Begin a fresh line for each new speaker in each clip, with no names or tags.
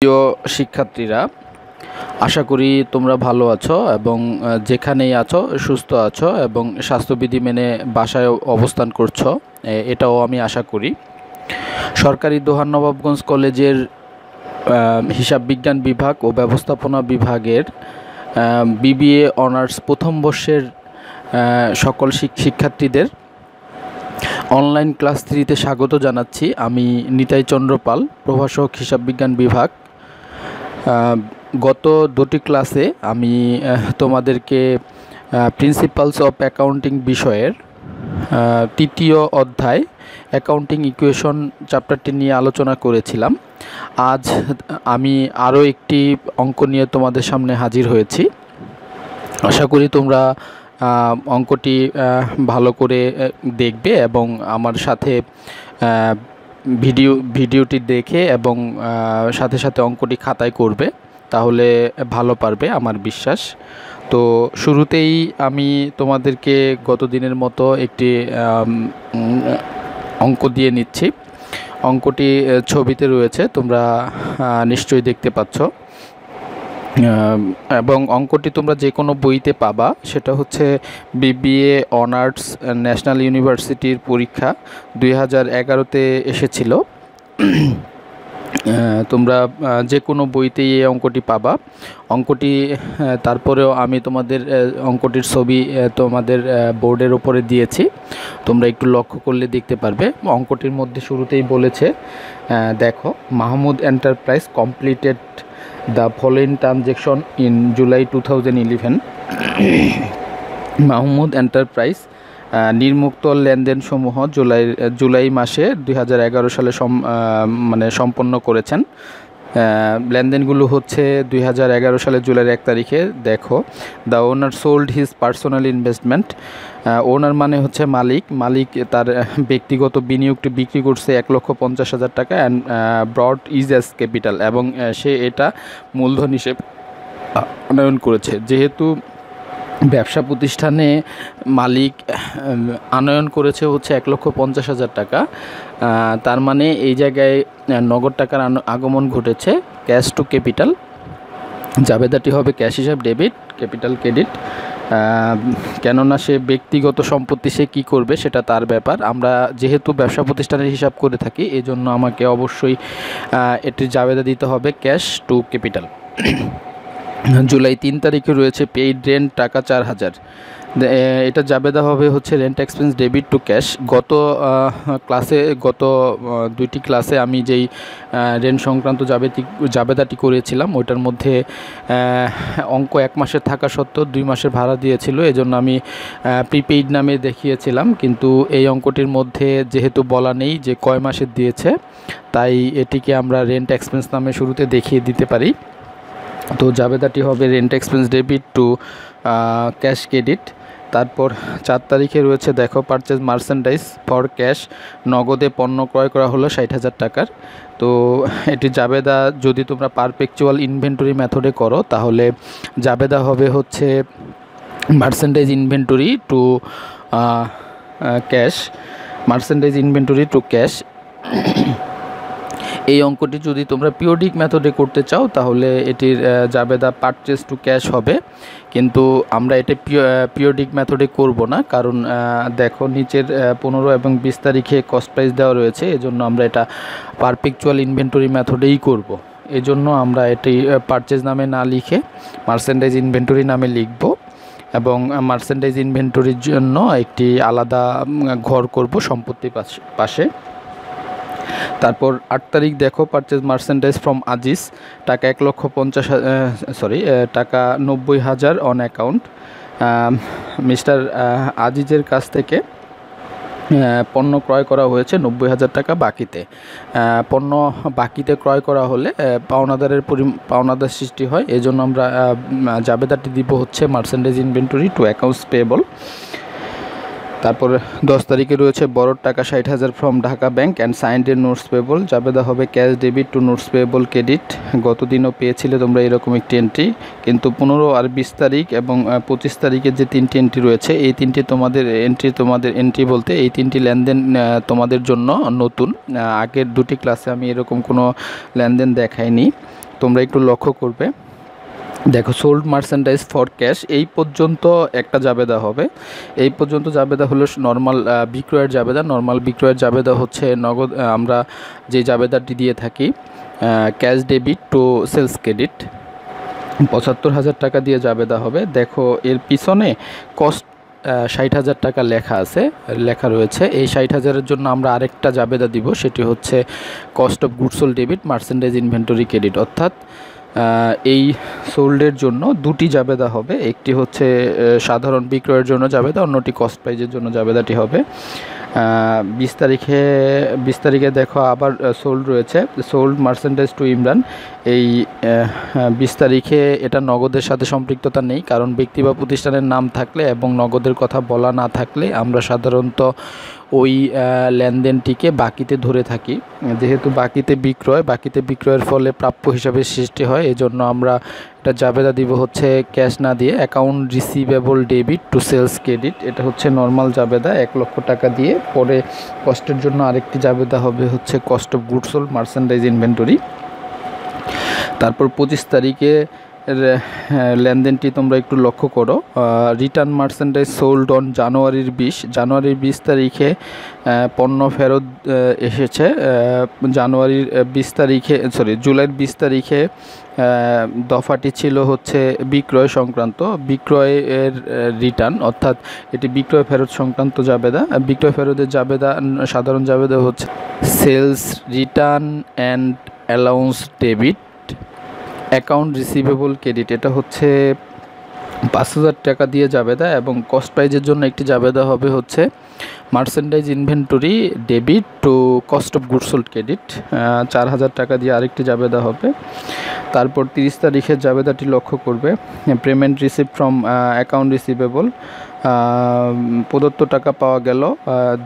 প্রিয় শিক্ষার্থীরা, আশা করি তোমরা ভালো আছো এবং যেখানেই আছো সুস্থ আছো এবং স্বাস্থ্যবিধি মেনে বাসায় অবস্থান করছো, এটাও আমি আশা করি। সরকারি দোহার নবাবগঞ্জ কলেজের হিসাব বিজ্ঞান বিভাগ ও ব্যবস্থাপনা বিভাগের বিবিএ অনার্স প্রথম বর্ষের সকল শিক্ষার্থীদের অনলাইন ক্লাস 3-তে স্বাগত জানাচ্ছি। আমি নিতাই চন্দ্র পাল, প্রভাষক হিসাব বিজ্ঞান বিভাগ। গত দুটি ক্লাসে আমি তোমাদেরকে প্রিন্সিপালস অফ অ্যাকাউন্টিং বিষয়ের তৃতীয় অধ্যায় অ্যাকাউন্টিং ইকুয়েশন চ্যাপ্টারটি নিয়ে আলোচনা করেছিলাম। আজ আমি আরও একটি অঙ্ক নিয়ে তোমাদের সামনে হাজির হয়েছি। আশা করি তোমরা অঙ্কটি ভালো করে দেখবে এবং আমার সাথে ভিডিওটি দেখে এবং সাথে সাথে অঙ্কটি খাতায় করবে, তাহলে ভালো পারবে আমার বিশ্বাস। তো শুরুতেই আমি তোমাদেরকে গত দিনের মতো একটি অঙ্ক দিয়ে নিচ্ছি। অঙ্কটি ছবিতে রয়েছে, তোমরা নিশ্চয়ই দেখতে পাচ্ছ এবং অঙ্কটি তোমরা যে কোনো বইতে পাবা। সেটা হচ্ছে বিবিএ অনার্স ন্যাশনাল ইউনিভার্সিটির পরীক্ষা 2011-তে এসেছিল। তোমরা যে কোনো বইতেই এই অঙ্কটি পাবা। অঙ্কটি তারপরেও আমি তোমাদের অঙ্কটির ছবি তোমাদের বোর্ডের উপরে দিয়েছি, তোমরা একটু লক্ষ্য করলে দেখতে পারবে। অঙ্কটির মধ্যে শুরুতেই বলেছে, দেখো, Mahmud enterprise completed the following transaction in July 2011। Mahmud enterprise নির্মুক্ত লেনদেনসমূহ জুলাই মাসে 2011 সালে সম্পন্ন করেছেন। লেনদেনগুলো হচ্ছে 2011 সালে জুলাইয়ের 1 তারিখে। দেখো, the owner sold his personal investment. Owner মানে হচ্ছে মালিক তার ব্যক্তিগত বিনিয়োগটি বিক্রি করছে 1,50,000 টাকা and brought is as capital, এবং সে এটা মূলধন হিসেবে আনয়ন করেছে। যেহেতু ব্যবসা প্রতিষ্ঠানে মালিক আনয়ন করেছে হচ্ছে 1,50,000 টাকা, তার মানে এই জায়গায় নগদ টাকার আগমন ঘটেছে। ক্যাশ টু ক্যাপিটাল, জাবেদাটি হবে ক্যাশ হিসাব ডেবিট, ক্যাপিটাল ক্রেডিট। কেননা সে ব্যক্তিগত সম্পত্তি সে কী করবে সেটা তার ব্যাপার। আমরা যেহেতু ব্যবসা প্রতিষ্ঠানের হিসাব করে থাকি, এই জন্য আমাকে অবশ্যই এটির জাবেদা দিতে হবে ক্যাশ টু ক্যাপিটাল। জুলাই 3 তারিখে রয়েছে পেইড রেন্ট টাকা 4,000। এটা জাবেদা হবে হচ্ছে rent expense debit two cash. গত দুইটি ক্লাসে আমি যেই রেন্ট সংক্রান্ত জাবেদাটি করেছিলাম, ওইটার মধ্যে অঙ্ক 1 মাসের থাকা সত্ত্বেও 2 মাসের ভাড়া দিয়েছিল, এজন্য আমি প্রিপেইড নামে দেখিয়েছিলাম। কিন্তু এই অঙ্কটির মধ্যে যেহেতু বলা নেই যে কয় মাসের দিয়েছে, তাই এটিকে আমরা রেন্ট এক্সপেন্স নামে শুরুতে দেখিয়ে দিতে পারি। তো জাবেদাটি হবে rent expense debit two cash credit. তারপর 4 তারিখে রয়েছে, দেখো, পারচেজ মার্চেন্ডাইজ ফর ক্যাশ। নগদে পণ্য ক্রয় করা হলো 60,000 টাকার। তো এটি জাবেদা যদি তোমরা পারপেকচুয়াল ইনভেন্টরি মেথডে করো, তাহলে জাবেদা হবে হচ্ছে merchandise inventory to cash, merchandise inventory to cash. এই অঙ্কটি যদি তোমরা পিরিয়ডিক মেথডে করতে চাও, তাহলে এটির জাবেদা পারচেজ টু ক্যাশ হবে। কিন্তু আমরা এটা পিরিয়ডিক মেথডে করব না, কারণ দেখো নিচের 15 এবং 20 তারিখে কস্ট প্রাইস দেওয়া রয়েছে, এজন্য আমরা এটা পারপেকচুয়াল ইনভেন্টরি মেথডেই করব। এজন্য আমরা এটি পারচেজ নামে না লিখে মার্চেন্ডাইজ ইনভেন্টরি নামে লিখব এবং মার্চেন্ডাইজ ইনভেন্টরির জন্য একটি আলাদা ঘর করব সম্পত্তির পাশে। তারপর 8 তারিখ দেখো, পারচেজ মার্চেন্ডাইজ ফ্রম আজিজ টাকা 90,000 অন অ্যাকাউন্ট। মিস্টার আজিজের কাছ থেকে পণ্য ক্রয় করা হয়েছে 90,000 টাকা বাকিতে। পণ্য বাকিতে ক্রয় করা হলে পাওনাদার সৃষ্টি হয়, এজন্য আমরা জাবেদাটি দিব হচ্ছে merchandise inventory to accounts payable. তারপর 10 তারিখে রয়েছে বড় টাকা 60,000 from Dhaka bank and signed a notes payable. জাবেদা হবে cash debit to notes payable credit. গতদিনও পেয়েছিলে তোমরা এরকম একটি এন্ট্রি, কিন্তু 15 আর 20 তারিখ এবং 25 তারিখের যে 3টি এন্ট্রি রয়েছে, এই 3টি তোমাদের এন্ট্রি বলতে এই 3টি লেনদেন তোমাদের জন্য নতুন। আগের 2টি ক্লাসে আমি এরকম কোনো লেনদেন দেখাইনি। তোমরা একটু লক্ষ্য করবে। দেখো, সোল্ড মার্চেন্ডাইজ ফর ক্যাশ এই পর্যন্ত একটা জাবেদা হবে। এই পর্যন্ত জাবেদা হলো নর্মাল বিক্রয়ের জাবেদা। নর্মাল বিক্রয়ের জাবেদা হচ্ছে নগদ, আমরা যে জাবেদাটি দিয়ে থাকি cash debit to sales credit, ৭৫,০০০ টাকা দিয়ে জাবেদা হবে। দেখো এর পিছনে কস্ট ৬০,০০০ টাকা লেখা রয়েছে। এই ৬০,০০০-এর জন্য আমরা আরেকটা জাবেদা দিব, সেটি হচ্ছে cost of goods sold debit merchandise inventory credit. অর্থাৎ এই সোল্ডের জন্য দুটি জাবেদা হবে, একটি হচ্ছে সাধারণ বিক্রয়ের জন্য জাবেদা, অন্যটি কস্ট প্রাইজের জন্য জাবেদাটি হবে। ২০ তারিখে দেখো আবার সোল্ড রয়েছে, সোল্ড মার্চেন্ডাইজ টু ইমরান। এই ২০ তারিখে এটা নগদের সাথে সম্পৃক্ততা নেই, কারণ ব্যক্তি বা প্রতিষ্ঠানের নাম থাকলে এবং নগদের কথা বলা না থাকলে আমরা সাধারণত ওই লেনদেনটিকে বাকিতে ধরে থাকি। যেহেতু বাকিতে বিক্রয়ের ফলে প্রাপ্য হিসাবে সৃষ্টি হয়, এজন্য আমরা এটা জাবেদা দিব হচ্ছে ক্যাশ না দিয়ে account receivable debit to sales credit. এটা হচ্ছে নর্মাল জাবেদা ১,০০,০০০ টাকা দিয়ে। পরে কস্টের জন্য আরেকটি জাবেদা হবে হচ্ছে cost of goods sold merchandise inventory. তারপর ২৫ তারিখে লেনদেনটি তোমরা একটু লক্ষ্য করো। রিটার্ন মার্চেন্ডাইজ সোল্ড অন জানুয়ারির ২০ তারিখে পণ্য ফেরত এসেছে। জুলাইয়ের ২০ তারিখে দফাটি ছিল হচ্ছে বিক্রয় সংক্রান্ত, বিক্রয়ের রিটার্ন, অর্থাৎ এটি বিক্রয় ফেরত সংক্রান্ত জাবেদা। বিক্রয় ফেরতের জাবেদা, সাধারণ জাবেদা হচ্ছে sales return and allowance debit account receivable credit. এটা হচ্ছে ৫,০০০ টাকা দিয়ে জাবেদা, এবং কস্ট প্রাইজের জন্য একটি জাবেদা হবে হচ্ছে merchandise inventory debit to cost of goods sold credit, ৪,০০০ টাকা দিয়ে আরেকটি জাবেদা হবে। তারপর ৩০ তারিখের জাবেদাটি লক্ষ্য করবে, payment receive from account receivable, প্রদত্ত টাকা পাওয়া গেল,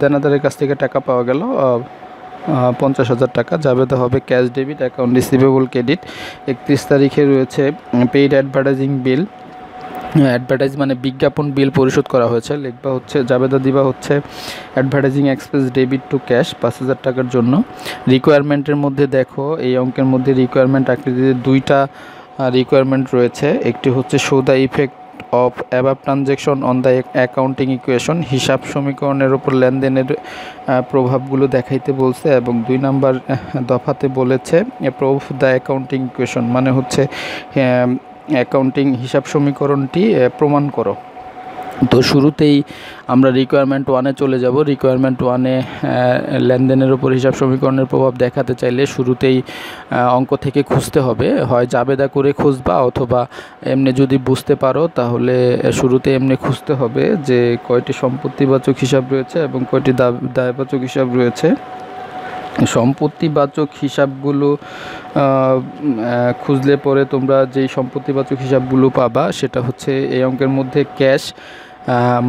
দেনাদারের কাছ থেকে টাকা পাওয়া গেল ৫০,০০০ টাকা, জাবেদা হবে cash debit account receivable credit. ৩১ তারিখে রয়েছে পেইড অ্যাডভার্টাইজিং বিল, অ্যাডভার্টাইজ মানে বিজ্ঞাপন বিল পরিশোধ করা হয়েছে, লিখবা হচ্ছে জাবেদা দিবা হচ্ছে advertising expense debit two cash ৫,০০০ টাকার জন্য। রিকোয়ারমেন্টের মধ্যে দেখো, এই অঙ্কের মধ্যে রিকোয়ারমেন্ট আকৃতিতে দুইটা রিকোয়ারমেন্ট রয়েছে। একটি হচ্ছে show the effect of above transaction on the accounting equation, হিসাব সমীকরণের ওপর লেনদেনের প্রভাবগুলো দেখাইতে বলছে, এবং ২ নাম্বার দফাতে বলেছে প্রুফ দ্য অ্যাকাউন্টিং ইকুয়েশন, মানে হচ্ছে অ্যাকাউন্টিং হিসাব সমীকরণটি প্রমাণ করো। তো শুরুতেই আমরা রিকোয়ারমেন্ট 1-এ চলে যাব। রিকোয়ারমেন্ট 1-এ লেনদেনের উপর হিসাব সমীকরণের প্রভাব দেখাতে চাইলে শুরুতেই অঙ্ক থেকে খুঁজতে হবে, হয় জাবেদা করে খুঁজবা অথবা এমনি যদি বুঝতে পারো তাহলে শুরুতে এমনি খুঁজতে হবে যে কয়টি সম্পত্তিবাচক হিসাব রয়েছে এবং কয়টি দায়বাচক হিসাব রয়েছে। সম্পত্তিবাচক হিসাবগুলো খুঁজলে পরে তোমরা যেই সম্পত্তিবাচক হিসাবগুলো পাবা সেটা হচ্ছে এই অঙ্কের মধ্যে ক্যাশ,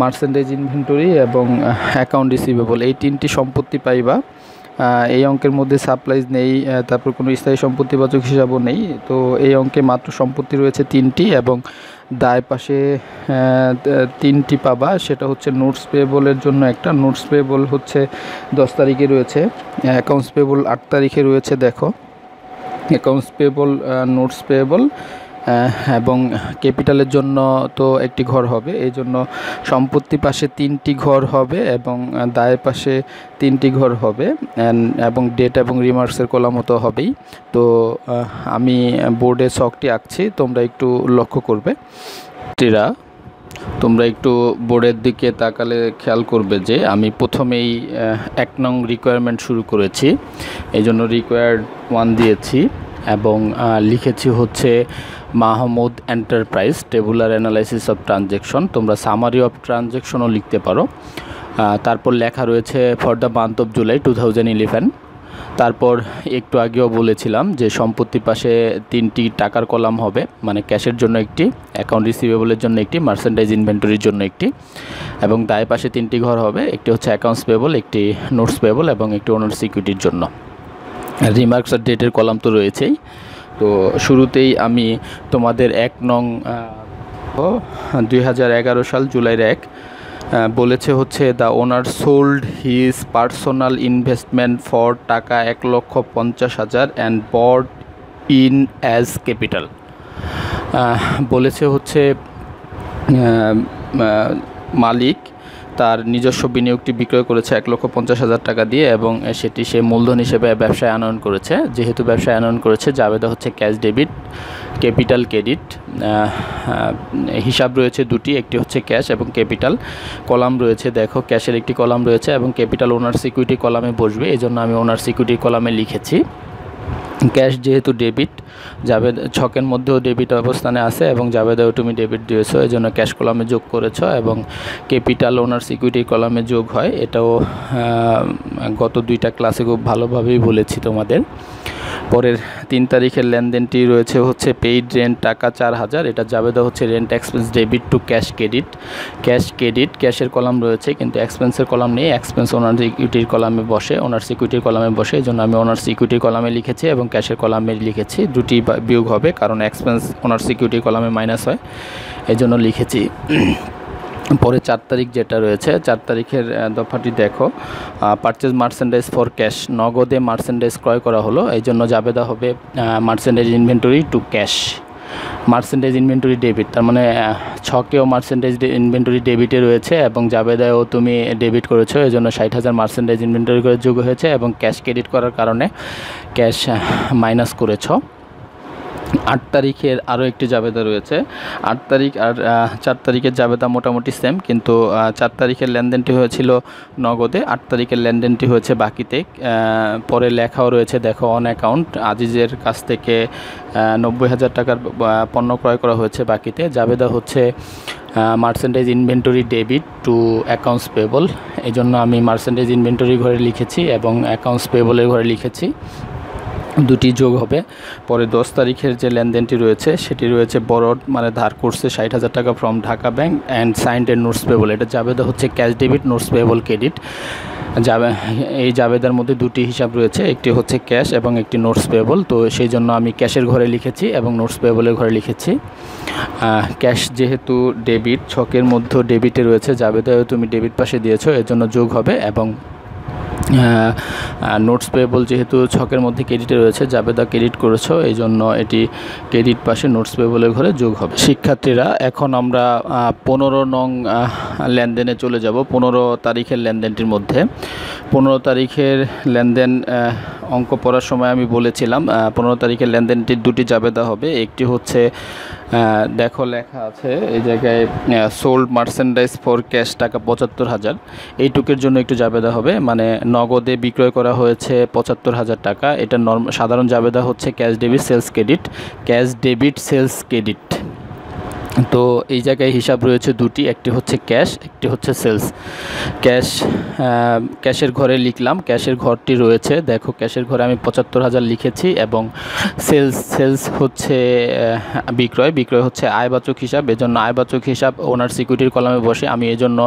মার্চেন্ডাইজ ইনভেন্টরি এবং অ্যাকাউন্ট রিসিভেবল, এই 3টি সম্পত্তি পাইবা। এই অঙ্কের মধ্যে সাপ্লাইজ নেই, তারপর কোনো স্থায়ী সম্পত্তিবাচক হিসাবও নেই। তো এই অঙ্কে মাত্র সম্পত্তি রয়েছে 3টি এবং দায় পাশে 3টি পাবা। সেটা হচ্ছে নোটস পেয়েবলের জন্য একটা, নোটস পেয়েবল হচ্ছে 10 তারিখে রয়েছে, অ্যাকাউন্টস পেয়েবল 8 তারিখে রয়েছে। দেখো অ্যাকাউন্টস পেয়েবল, নোটস পেয়েবল এবং ক্যাপিটালের জন্য তো একটি ঘর হবে, এই জন্য সম্পত্তি পাশে 3টি ঘর হবে এবং দায়ের পাশে 3টি ঘর হবে, এবং ডেট এবং রিমার্কসের কলামও তো হবেই। তো আমি বোর্ডে ছকটি আঁকছি, তোমরা একটু লক্ষ্য করবে। তোমরা একটু বোর্ডের দিকে তাকালে খেয়াল করবে যে আমি প্রথমেই 1 নং রিকোয়ারমেন্ট শুরু করেছি, এই জন্য রিকোয়ার্ড 1 দিয়েছি এবং লিখেছি হচ্ছে Mahmud enterprise tabular analysis of transaction. তোমরা সামারি অফ ট্রানজ্যাকশনও লিখতে পারো। তারপর লেখা রয়েছে for the month of July 2011। তারপর একটু আগেও বলেছিলাম যে সম্পত্তি পাশে 3টি টাকার কলাম হবে, মানে ক্যাশের জন্য একটি, অ্যাকাউন্ট রিসিভেবলের জন্য একটি, মার্চেন্ডাইজ ইনভেন্টরির জন্য একটি, এবং দায় পাশে 3টি ঘর হবে, একটি হচ্ছে অ্যাকাউন্টস পেয়েবল, একটি নোটস পেয়েবল এবং একটি ওনার সিকিউরিটির জন্য। রিমার্কস আর ডেটের কলাম তো রয়েছেই। তো শুরুতেই আমি তোমাদের 1 নং 2011 সাল জুলাইয়ের 1 বলেছে হচ্ছে the owner sold his personal investment for টাকা 1,50,000 and bought in as capital. বলেছে হচ্ছে মালিক তার নিজস্ব বিনিয়োগটি বিক্রয় করেছে 1,50,000 টাকা দিয়ে এবং সেটি সে মূলধন হিসেবে ব্যবসায় আনয়ন করেছে। যেহেতু ব্যবসায় আনয়ন করেছে, জাবেদা হচ্ছে ক্যাশ ডেবিট, ক্যাপিটাল ক্রেডিট। হিসাব রয়েছে দুটি, একটি হচ্ছে ক্যাশ এবং ক্যাপিটাল। কলাম রয়েছে, দেখো ক্যাশের একটি কলাম রয়েছে এবং ক্যাপিটাল ওনার সিকিউরিটি কলামে বসবে, এই জন্য আমি ওনার সিকিউরিটি কলামে লিখেছি। ক্যাশ যেহেতু ডেবিট, জাবেদ ছকের মধ্যেও ডেবিট অবস্থানে আছে এবং জাবেদাও তুমি ডেবিট দিয়েছো, এই জন্য ক্যাশ কলামে যোগ করেছো এবং ক্যাপিটাল ওনার সিকিউরিটি কলামে যোগ হয়। এটাও গত 2টা ক্লাসে খুব ভালোভাবেই বলেছি তোমাদের। পরের 3 তারিখের লেনদেনটি রয়েছে হচ্ছে পেইড রেন্ট টাকা 4,000, এটা জাবেদা হচ্ছে rent expense debit two cash credit. Cash credit, ক্যাশের কলাম রয়েছে কিন্তু এক্সপেন্সের কলাম নেই, এক্সপেন্স ওনার সিকিউরিটির কলামে বসে, ওনার সিকিউরিটির কলামে বসে, এই জন্য আমি ওনার সিকিউরিটির কলামে লিখেছি এবং ক্যাশের কলামে লিখেছি। দুটি বিয়োগ হবে কারণ এক্সপেন্স ওনার সিকিউরিটির কলামে মাইনাস হয়, এই জন্য লিখেছি। পরে 4 তারিখ যেটা রয়েছে, 4 তারিখের দফাটি দেখো, পারচেজ মার্চেন্ডাইজ ফর ক্যাশ, নগদে মার্চেন্ডাইজ ক্রয় করা হলো, এই জন্য জাবেদা হবে merchandise inventory to cash. Merchandise inventory debit, তার মানে ছকেও মার্চেন্ডাইজ ইনভেন্টরি ডেবিটে রয়েছে এবং জাবেদায়ও তুমি ডেবিট করেছো, এই জন্য 60,000 মার্চেন্ডাইজ ইনভেন্টরি করে যোগ হয়েছে এবং ক্যাশ ক্রেডিট করার কারণে ক্যাশ মাইনাস করেছো। 8 তারিখের আরও একটি জাবেদা রয়েছে। 8 তারিখ আর 4 তারিখের জাবেদা মোটামুটি সেম, কিন্তু 4 তারিখের লেনদেনটি হয়েছিল নগদে, 8 তারিখের লেনদেনটি হয়েছে বাকিতে। পরে লেখাও রয়েছে, দেখো অন অ্যাকাউন্ট আজিজের কাছ থেকে 90,000 টাকার পণ্য ক্রয় করা হয়েছে বাকিতে। জাবেদা হচ্ছে merchandise inventory debit two accounts payable, এই জন্য আমি মার্চেন্ডাইজ ইনভেন্টরি ঘরে লিখেছি এবং অ্যাকাউন্টস পেবলের ঘরে লিখেছি, দুটি যোগ হবে। পরে 10 তারিখের যে লেনদেনটি রয়েছে সেটি রয়েছে বরড, মানে ধার করছে 60,000 টাকা from Dhaka bank and signed and notes payable, এটা জাবেদা হচ্ছে cash debit, notes payable credit. এই জাবেদার মধ্যে দুটি হিসাব রয়েছে, একটি হচ্ছে ক্যাশ এবং একটি নোটস পেবল, তো সেই জন্য আমি ক্যাশের ঘরে লিখেছি এবং নোটস পেবলের ঘরে লিখেছি। ক্যাশ যেহেতু ডেবিট, ছকের মধ্যে ডেবিটে রয়েছে, জাবেদাও তুমি ডেবিট পাশে দিয়েছো, এর জন্য যোগ হবে এবং নোটস পেয়েবল যেহেতু ছকের মধ্যে ক্রেডিটে রয়েছে, জাবেদা ক্রেডিট করেছো, এই জন্য এটি ক্রেডিট পাশে নোটস পেয়েবলের ঘরে যোগ হবে। শিক্ষার্থীরা, এখন আমরা 15 নং লেনদেনে চলে যাব। 15 তারিখের লেনদেনটির মধ্যে 15 তারিখের লেনদেন অঙ্ক পড়ার সময় আমি বলেছিলাম 15 তারিখের লেনদেনটির দুটি জাবেদা হবে। একটি হচ্ছে দেখো লেখা আছে এই জায়গায় সোল্ড মার্চেন্ডাইজ ফর ক্যাশ টাকা 75,000, এইটুকের জন্য একটু জাবেদা হবে, মানে নগদে বিক্রয় করা হয়েছে 75,000 টাকা। এটা সাধারণ জাবেদা হচ্ছে cash debit sales credit, cash debit sales credit. তো এই জায়গায় হিসাব রয়েছে দুটি, একটি হচ্ছে ক্যাশ, একটি হচ্ছে সেলস। ক্যাশের ঘরে লিখলাম, ক্যাশের ঘরটি রয়েছে, দেখো ক্যাশের ঘরে আমি 75,000 লিখেছি এবং সেলস হচ্ছে বিক্রয় হচ্ছে আয়বাচক হিসাব, এজন্য আয়বাচক হিসাব ওনার সিকিউরিটির কলামে বসে, আমি এজন্য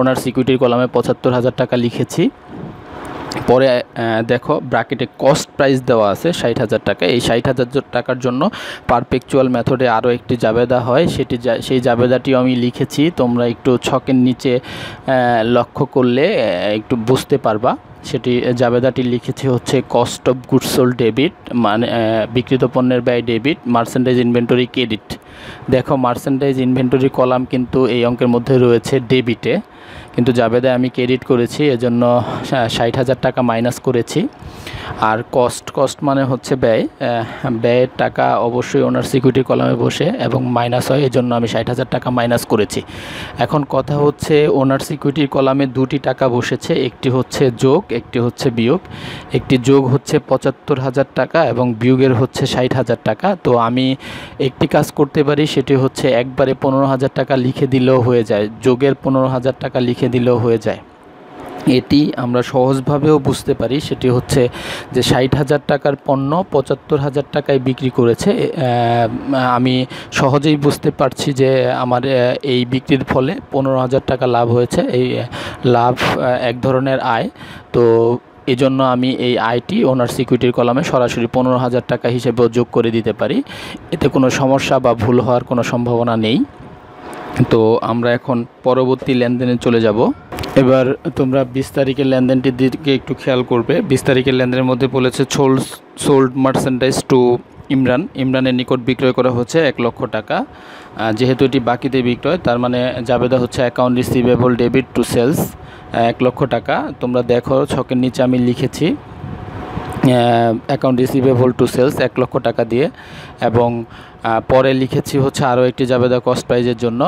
ওনার সিকিউরিটির কলামে 75,000 টাকা লিখেছি। পরে দেখো ব্র্যাকেটে কস্ট প্রাইস দেওয়া আছে 60,000 টাকা, এই 60,000 টাকার জন্য পারপেকচুয়াল মেথডে আরও একটি জাবেদা হয়, সেই জাবেদাটিও আমি লিখেছি, তোমরা একটু ছকের নিচে লক্ষ্য করলে একটু বুঝতে পারবা। সেটি জাবেদাটি লিখেছি হচ্ছে cost of goods sold debit, মানে বিক্রিত পণ্যের ব্যয় ডেবিট, মার্চেন্ডাইজ ইনভেন্টরি ক্রেডিট। দেখো মার্চেন্ডাইজ ইনভেন্টরি কলাম কিন্তু এই অঙ্কের মধ্যে রয়েছে ডেবিটে, কিন্তু জাবেদায় আমি ক্রেডিট করেছি, এজন্য 60,000 টাকা মাইনাস করেছি। আর কস্ট মানে হচ্ছে ব্যয়ের টাকা অবশ্যই ওনার সিকিউরিটি কলামে বসে এবং মাইনাস হয়, এজন্য আমি 60,000 টাকা মাইনাস করেছি। এখন কথা হচ্ছে ওনার সিকিউরিটির কলামে দুটি টাকা বসেছে, একটি হচ্ছে যোগ, একটি হচ্ছে বিয়োগ। একটি যোগ হচ্ছে 75,000 টাকা এবং বিয়োগের হচ্ছে 60,000 টাকা। তো আমি একটি কাজ করতে পারি, সেটি হচ্ছে একবারে 15,000 টাকা লিখে দিলেও হয়ে যায়, যোগের 15,000 টাকা লিখে দিলেও হয়ে যায়। এটি আমরা সহজভাবেও বুঝতে পারি, সেটি হচ্ছে যে 60,000 টাকার পণ্য 75,000 টাকায় বিক্রি করেছে। আমি সহজেই বুঝতে পারছি যে আমার এই বিক্রির ফলে 15,000 টাকা লাভ হয়েছে, এই লাভ এক ধরনের আয়। তো এজন্য আমি এই আইটি ওনার সিকিউরিটির কলামে সরাসরি 15,000 টাকা হিসেবেও যোগ করে দিতে পারি, এতে কোনো সমস্যা বা ভুল হওয়ার কোনো সম্ভাবনা নেই। তো আমরা এখন পরবর্তী লেনদেনে চলে যাব। এবার তোমরা 20 তারিখের লেনদেনটির দিকে একটু খেয়াল করবে। 20 তারিখের লেনদেনের মধ্যে বলেছে সোল্ড মার্চেন্ডাইজ টু ইমরানের নিকট বিক্রয় করা হচ্ছে 1 লক্ষ টাকা। যেহেতু এটি বাকিতে বিক্রয়, তার মানে জাবেদা হচ্ছে account receivable debit to sales 1 lakh টাকা। তোমরা দেখো ছকের নিচে আমি লিখেছি account receivable two sales 1 lakh টাকা দিয়ে, এবং পরে লিখেছি হচ্ছে আরও একটি জাবেদা কস্ট প্রাইজের জন্য,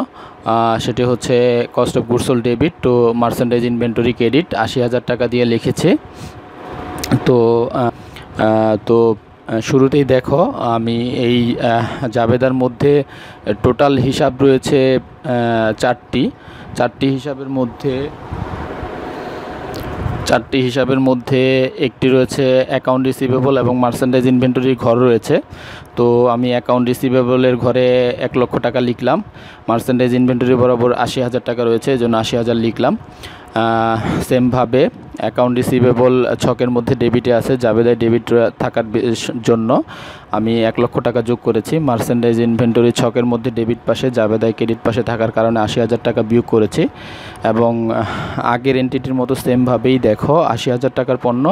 সেটি হচ্ছে cost of goods sold debit two merchandise inventory credit 80,000 টাকা দিয়ে লিখেছি। তো শুরুতেই দেখো আমি এই জাবেদার মধ্যে টোটাল হিসাব রয়েছে চারটি হিসাবের মধ্যে একটি রয়েছে অ্যাকাউন্ট রিসিভেবল এবং মার্চেন্ডাইজ ইনভেন্টরি ঘর রয়েছে। তো আমি অ্যাকাউন্ট রিসিভেবলের ঘরে 1 লক্ষ টাকা লিখলাম, মার্চেন্ডাইজ ইনভেন্টরি বরাবর 80,000 টাকা রয়েছে, এই জন্য 80,000 লিখলাম। সেমভাবে অ্যাকাউন্ট রিসিভেবল ছকের মধ্যে ডেবিটে আছে, জাবেদায় ডেবিট থাকার জন্য আমি 1 লক্ষ টাকা যোগ করেছি। মার্চেন্ডাইজ ইনভেন্টরি ছকের মধ্যে ডেবিট পাশে, জাবেদায় ক্রেডিট পাশে থাকার কারণে 80,000 টাকা বিয়োগ করেছি। এবং আগের এন্টিটির মতো সেমভাবেই দেখো 80,000 টাকার পণ্য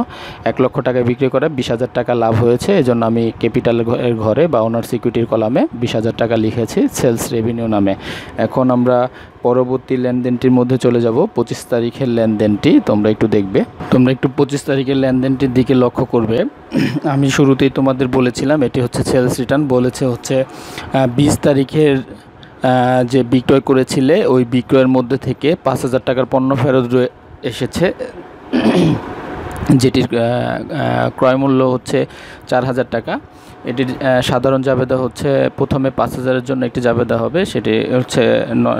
1 লক্ষ টাকায় বিক্রি করে 20,000 টাকা লাভ হয়েছে, এজন্য আমি ক্যাপিটালের ঘরে বা ওনার সিকিউরিটির কলামে 20,000 টাকা লিখেছি সেলস রেভিনিউ নামে। এখন আমরা পরবর্তী লেনদেনটির মধ্যে চলে যাব, 25 তারিখের লেনদেনটি তোমরা একটু দেখবে। তোমরা একটু 25 তারিখের লেনদেনটির দিকে লক্ষ্য করবে। আমি শুরুতেই তোমাদের বলেছিলাম এটি হচ্ছে সেলস রিটার্ন, বলেছে হচ্ছে 20 তারিখের যে বিক্রয় করেছিলে ওই বিক্রয়ের মধ্যে থেকে 5,000 টাকার পণ্য ফেরত এসেছে, যেটির ক্রয় মূল্য হচ্ছে 4,000 টাকা। এটির সাধারণ জাবেদা হচ্ছে প্রথমে 5,000-এর জন্য একটি জাবেদা হবে, সেটি হচ্ছে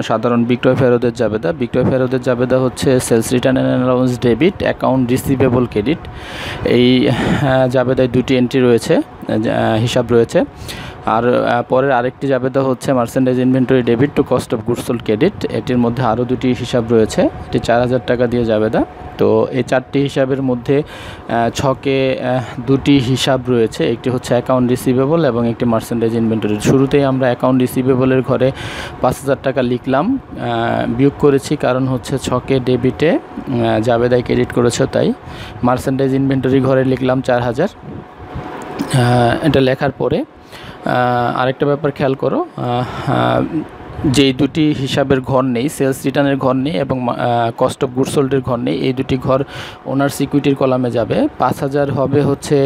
সাধারণ বিক্রয় ফেরতের জাবেদা। বিক্রয় ফেরতের জাবেদা হচ্ছে sales return and allowance debit account receivable credit. এই জাবেদায় 2টি এন্ট্রি রয়েছে, হিসাব রয়েছে। আর পরের আরেকটি জাবেদা হচ্ছে merchandise inventory debit to cost of goods sold credit. এটির মধ্যে আরও 2টি হিসাব রয়েছে, এটি 4,000 টাকা দিয়ে জাবেদা। তো এই 4টি হিসাবের মধ্যে ছকে 2টি হিসাব রয়েছে, একটি হচ্ছে অ্যাকাউন্ট রিসিভেবল এবং একটি মার্চেন্ডাইজ ইনভেন্টরি। শুরুতেই আমরা অ্যাকাউন্ট রিসিভেবলের ঘরে 5,000 টাকা লিখলাম, বিয়োগ করেছি কারণ হচ্ছে ছকে ডেবিটে জাবেদায় ক্রেডিট করেছে তাই। মার্চেন্ডাইজ ইনভেন্টরি ঘরে লিখলাম 4,000। এটা লেখার পরে আরেকটা ব্যাপার খেয়াল করো, যেই 2টি হিসাবের ঘর নেই, সেলস রিটার্নের ঘর নেই এবং কস্ট অফ গুডস সোল্ডের ঘর নেই, এই 2টি ঘর ওনার সিকিউরিটির কলামে যাবে। 5,000 হবে হচ্ছে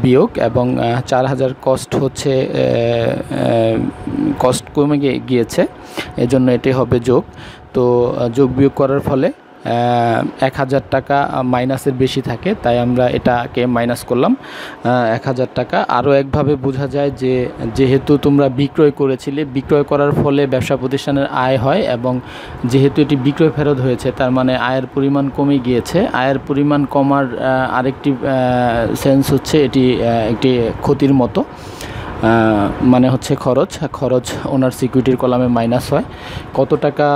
বিয়োগ এবং 4,000 কস্ট হচ্ছে কস্ট কমে গিয়েছে, এজন্য এটি হবে যোগ। তো যোগ বিয়োগ করার ফলে 1,000 টাকা মাইনাসের বেশি থাকে, তাই আমরা এটাকে মাইনাস করলাম 1,000 টাকা। আরও একভাবে বোঝা যায় যে যেহেতু তোমরা বিক্রয় করেছিলে, বিক্রয় করার ফলে ব্যবসা প্রতিষ্ঠানের আয় হয় এবং যেহেতু এটি বিক্রয় ফেরত হয়েছে তার মানে আয়ের পরিমাণ কমে গিয়েছে। আয়ের পরিমাণ কমার আরেকটি সেন্স হচ্ছে এটি একটি ক্ষতির মতো, মানে হচ্ছে খরচ ওনার সিকিউরিটির কলামে মাইনাস হয়। কত টাকা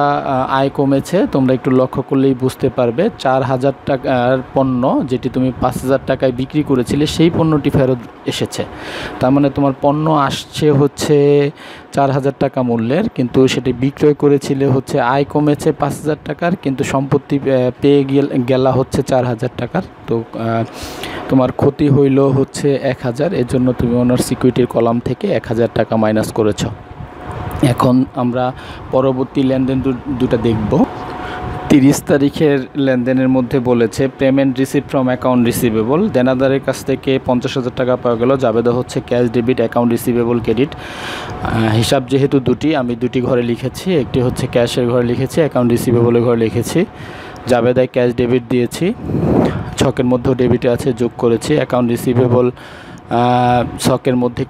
আয় কমেছে তোমরা একটু লক্ষ্য করলেই বুঝতে পারবে। 4,000 টাকার পণ্য যেটি তুমি 5,000 টাকায় বিক্রি করেছিলে সেই পণ্যটি ফেরত এসেছে, তার মানে তোমার পণ্য আসছে হচ্ছে 4,000 টাকা মূল্যের, কিন্তু সেটি বিক্রয় করেছিলে হচ্ছে আয় কমেছে 5,000 টাকার, কিন্তু সম্পত্তি পেয়ে গেলা হচ্ছে 4,000 টাকার। তো তোমার ক্ষতি হইল হচ্ছে 1,000, এর জন্য তুমি ওনার সিকিউরিটির কলাম থেকে 1,000 টাকা মাইনাস করেছ। এখন আমরা পরবর্তী লেনদেন দুটা দেখব। 30 তারিখের লেনদেনের মধ্যে বলেছে payment receive from account receivable, দেনাদারের কাছ থেকে 50,000 টাকা পাওয়া গেল, জাবেদা হচ্ছে cash debit account receivable credit. হিসাব যেহেতু 2টি, আমি 2টি ঘরে লিখেছি, একটি হচ্ছে ক্যাশের ঘরে লিখেছি, অ্যাকাউন্ট রিসিভেবলের ঘরে লিখেছি। জাবেদায় ক্যাশ ডেবিট দিয়েছি, ছকের মধ্যেও ডেবিটে আছে, যোগ করেছি। অ্যাকাউন্ট রিসিভেবল ছকের মধ্যে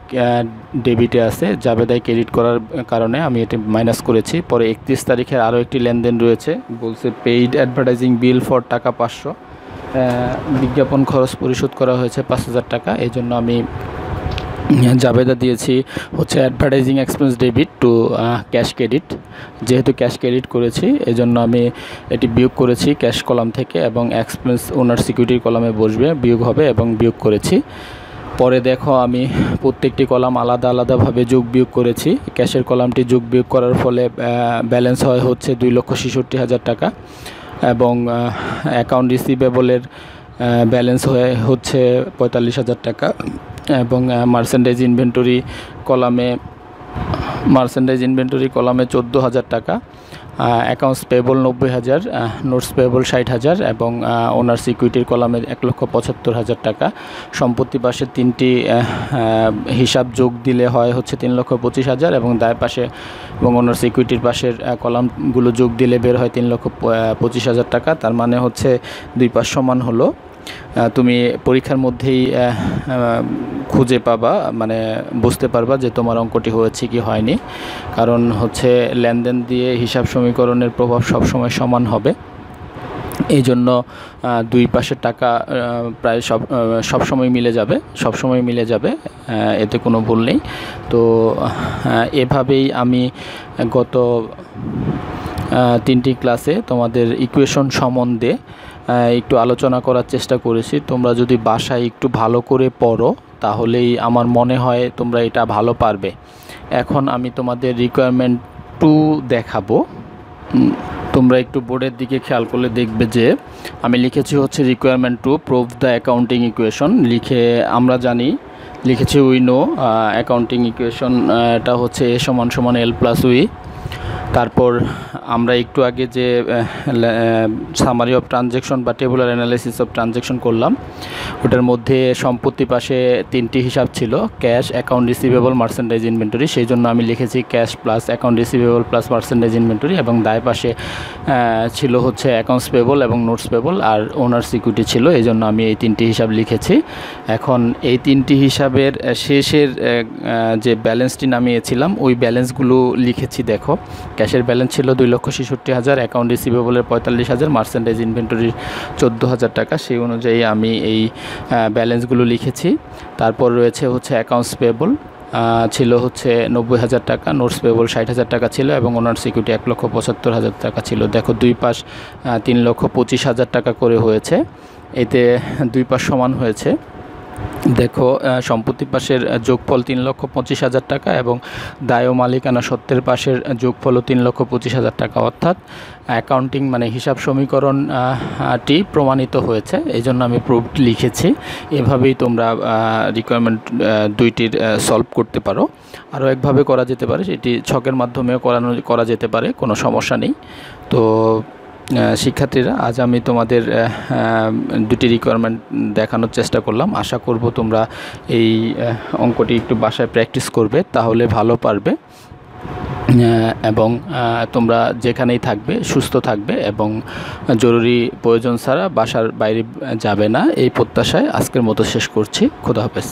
ডেবিটে আছে, জাবেদায় ক্রেডিট করার কারণে আমি এটি মাইনাস করেছি। পরে 31 তারিখের আরও একটি লেনদেন রয়েছে, বলছে পেইড অ্যাডভার্টাইজিং বিল ফর টাকা 500, বিজ্ঞাপন খরচ পরিশোধ করা হয়েছে 5,000 টাকা, এই জন্য আমি জাবেদা দিয়েছি হচ্ছে advertising expense debit two cash credit. যেহেতু ক্যাশ ক্রেডিট করেছি এজন্য আমি এটি বিয়োগ করেছি ক্যাশ কলাম থেকে, এবং এক্সপেন্স ওনার সিকিউরিটির কলামে বসবে, বিয়োগ হবে এবং বিয়োগ করেছি। পরে দেখো আমি প্রত্যেকটি কলাম আলাদা আলাদাভাবে যোগ বিয়োগ করেছি। ক্যাশের কলামটি যোগ বিয়োগ করার ফলে ব্যালেন্স হয় হচ্ছে 2,66,000 টাকা, এবং অ্যাকাউন্ট রিসিভেবলের ব্যালেন্স হচ্ছে 45,000 টাকা। এবং মার্চেন্ডাইজ ইনভেন্টরি কলামে 14,000 টাকা, অ্যাকাউন্টস পেবল 90,000, নোটস পেবল 60,000 এবং ওনার সিকিউরিটির কলামে 1,75,000 টাকা। সম্পত্তি পাশে 3টি হিসাব যোগ দিলে হয় হচ্ছে 3,25,000 এবং দায় পাশে এবং ওনার সিকিউরিটির পাশের কলামগুলো যোগ দিলে বের হয় 3,25,000 টাকা। তার মানে হচ্ছে 2 পাশ সমান হলো। তুমি পরীক্ষার মধ্যেই খুঁজে পাবা, মানে বুঝতে পারবা যে তোমার অঙ্কটি হয়েছে কি হয়নি, কারণ হচ্ছে লেনদেন দিয়ে হিসাব সমীকরণের প্রভাব সবসময় সমান হবে। এই জন্য 2 পাশের টাকা প্রায় সবসময় মিলে যাবে, এতে কোনো ভুল নেই। তো এভাবেই আমি গত 3টি ক্লাসে তোমাদের ইকুয়েশন সম্বন্ধে একটু আলোচনা করার চেষ্টা করেছি। তোমরা যদি বাসায় একটু ভালো করে পড়ো তাহলেই আমার মনে হয় তোমরা এটা ভালো পারবে। এখন আমি তোমাদের রিকোয়ারমেন্ট 2 দেখাবো। তোমরা একটু বোর্ডের দিকে খেয়াল করলে দেখবে যে আমি লিখেছি হচ্ছে requirement 2 prove the accounting equation. লিখেছি উই নো অ্যাকাউন্টিং ইকুয়েশন এটা হচ্ছে A = L + উই। তারপর আমরা একটু আগে যে সামারি অফ ট্রানজ্যাকশন বা টেবুলার অ্যানালাইসিস অফ ট্রানজ্যাকশন করলাম, ওটার মধ্যে সম্পত্তি পাশে 3টি হিসাব ছিল, cash, account receivable, merchandise inventory. সেই জন্য আমি লিখেছি cash plus account receivable plus merchandise inventory, এবং দায় পাশে ছিল হচ্ছে অ্যাকাউন্টস পেবল এবং নোটস পেবল, আর ওনার সিকিউরিটি ছিল। এই জন্য আমি এই 3টি হিসাব লিখেছি। এখন এই 3টি হিসাবের শেষের যে ব্যালেন্সটি নামিয়েছিলাম ওই ব্যালেন্সগুলো লিখেছি। দেখো, ক্যাশের ব্যালেন্স ছিল 2,66,000, অ্যাকাউন্ট রিসিভেবলের 45,000, মার্চেন্ডাইজ ইনভেন্টরির 14,000 টাকা। সেই অনুযায়ী আমি এই ব্যালেন্সগুলো লিখেছি। তারপর রয়েছে হচ্ছে অ্যাকাউন্টস পেবল ছিল হচ্ছে 90,000 টাকা, নোটস পেবল 60,000 টাকা ছিল এবং ওনার সিকিউরিটি 1,75,000 টাকা ছিল। দেখো 2 পাশ 3,25,000 টাকা করে হয়েছে, এতে 2 পাশ সমান হয়েছে। দেখো সম্পত্তি পাশের যোগফল 3,25,000 টাকা এবং দায় ও মালিকানা সত্ত্বের পাশের যোগফলও 3,25,000 টাকা, অর্থাৎ অ্যাকাউন্টিং মানে হিসাব সমীকরণটি প্রমাণিত হয়েছে। এই জন্য আমি প্রুফড লিখেছি। এভাবেই তোমরা রিকোয়ারমেন্ট 2টির সলভ করতে পারো। আরও একভাবে করা যেতে পারে, সেটি ছকের মাধ্যমেও করা যেতে পারে, কোনো সমস্যা নেই। তো শিক্ষার্থীরা, আজ আমি তোমাদের 2টি রিকোয়ারমেন্ট দেখানোর চেষ্টা করলাম। আশা করব তোমরা এই অঙ্কটি একটু বাসায় প্র্যাকটিস করবে, তাহলে ভালো পারবে এবং তোমরা যেখানেই থাকবে সুস্থ থাকবে এবং জরুরি প্রয়োজন ছাড়া বাসার বাইরে যাবে না, এই প্রত্যাশায় আজকের মতো শেষ করছি। খোদা হাফেজ।